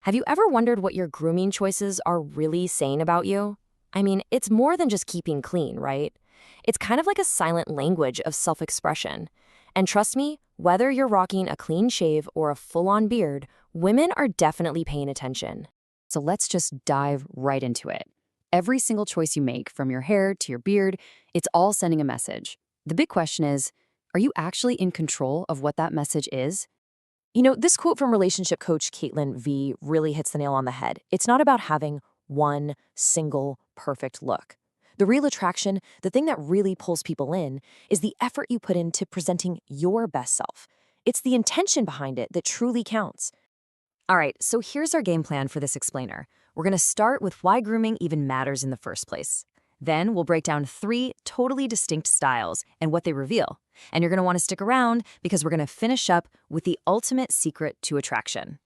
Have you ever wondered what your grooming choices are really saying about you? I mean, it's more than just keeping clean, right? It's kind of like a silent language of self-expression. And trust me, whether you're rocking a clean shave or a full-on beard, women are definitely paying attention. So let's just dive right into it. Every single choice you make, from your hair to your beard, it's all sending a message. The big question is, are you actually in control of what that message is? This quote from relationship coach Caitlin V really hits the nail on the head. It's not about having one single perfect look. The real attraction, the thing that really pulls people in, is the effort you put into presenting your best self. It's the intention behind it that truly counts. All right, so here's our game plan for this explainer. We're going to start with why grooming even matters in the first place. Then we'll break down 3 totally distinct styles and what they reveal. And you're going to want to stick around because we're going to finish up with the ultimate secret to attraction.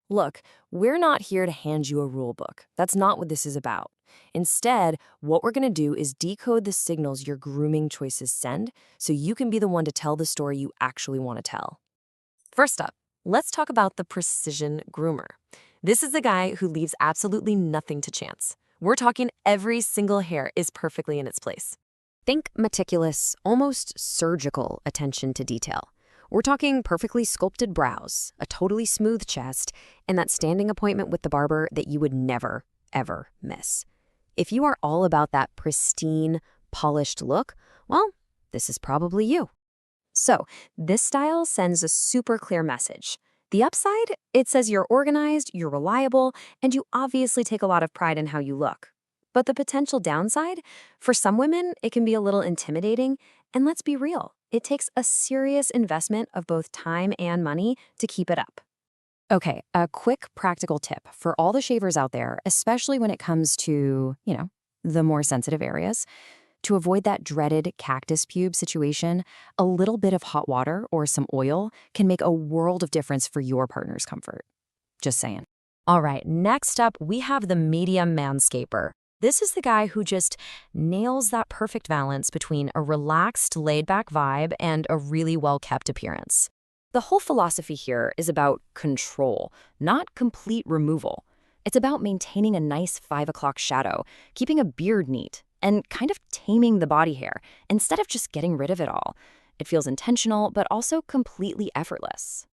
Look, we're not here to hand you a rule book. That's not what this is about. Instead, what we're going to do is decode the signals your grooming choices send so you can be the one to tell the story you actually want to tell. First up, let's talk about the precision groomer. This is the guy who leaves absolutely nothing to chance. We're talking every single hair is perfectly in its place. Think meticulous, almost surgical attention to detail. We're talking perfectly sculpted brows, a totally smooth chest, and that standing appointment with the barber that you would never, ever miss. If you are all about that pristine, polished look, well, this is probably you. So, this style sends a super clear message. The upside? It says you're organized, you're reliable, and you obviously take a lot of pride in how you look. But the potential downside? For some women, it can be a little intimidating, and let's be real, it takes a serious investment of both time and money to keep it up. Okay, a quick practical tip for all the shavers out there, especially when it comes to, the more sensitive areas. To avoid that dreaded cactus pube situation, a little bit of hot water or some oil can make a world of difference for your partner's comfort. Just saying. All right, next up, we have the medium manscaper. This is the guy who just nails that perfect balance between a relaxed, laid-back vibe and a really well-kept appearance. The whole philosophy here is about control, not complete removal. It's about maintaining a nice 5 o'clock shadow, keeping a beard neat, and kind of taming the body hair instead of just getting rid of it all. It feels intentional, but also completely effortless.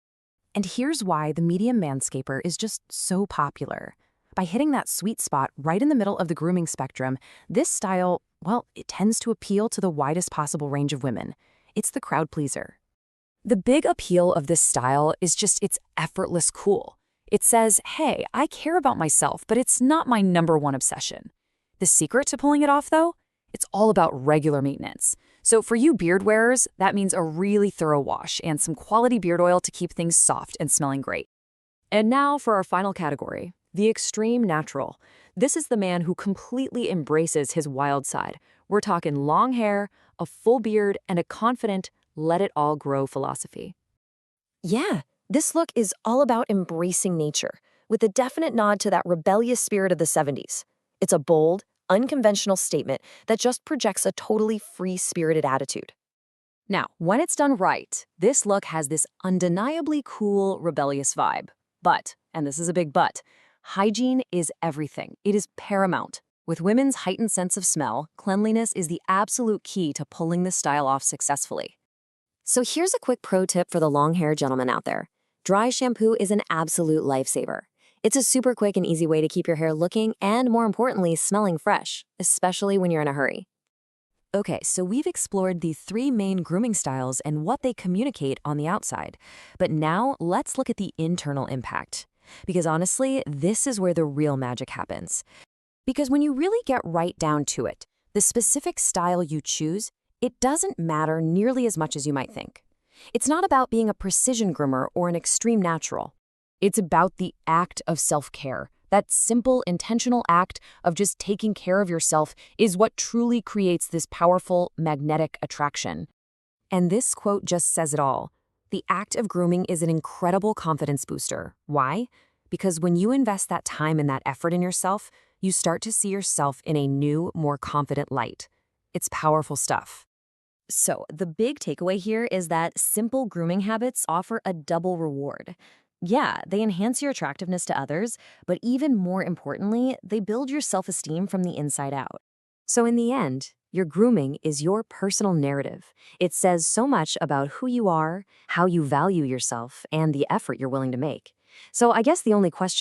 And here's why the medium manscaper is just so popular. By hitting that sweet spot right in the middle of the grooming spectrum, this style, well, it tends to appeal to the widest possible range of women. It's the crowd pleaser. The big appeal of this style is just its effortless cool. It says, hey, I care about myself, but it's not my #1 obsession. The secret to pulling it off, though? It's all about regular maintenance. So for you beard wearers, that means a really thorough wash and some quality beard oil to keep things soft and smelling great. And now for our final category, the extreme natural. This is the man who completely embraces his wild side. We're talking long hair, a full beard, and a confident, let-it-all-grow philosophy. Yeah, this look is all about embracing nature, with a definite nod to that rebellious spirit of the 70s. It's a bold, unconventional statement that just projects a totally free-spirited attitude. Now, when it's done right, this look has this undeniably cool, rebellious vibe. But, and this is a big but, hygiene is everything. It is paramount. With women's heightened sense of smell, cleanliness is the absolute key to pulling this style off successfully. So here's a quick pro tip for the long-haired gentleman out there. Dry shampoo is an absolute lifesaver. It's a super quick and easy way to keep your hair looking and, more importantly, smelling fresh, especially when you're in a hurry. Okay, so we've explored the 3 main grooming styles and what they communicate on the outside. But now let's look at the internal impact. Because honestly, this is where the real magic happens. Because when you really get right down to it, the specific style you choose, it doesn't matter nearly as much as you might think. It's not about being a precision groomer or an extreme natural. It's about the act of self-care. That simple, intentional act of just taking care of yourself is what truly creates this powerful, magnetic attraction. And this quote just says it all. The act of grooming is an incredible confidence booster. Why? Because when you invest that time and that effort in yourself, you start to see yourself in a new, more confident light. It's powerful stuff. So, the big takeaway here is that simple grooming habits offer a double reward. Yeah, they enhance your attractiveness to others, but even more importantly, they build your self-esteem from the inside out. So, in the end, your grooming is your personal narrative. It says so much about who you are, how you value yourself, and the effort you're willing to make. So, I guess the only question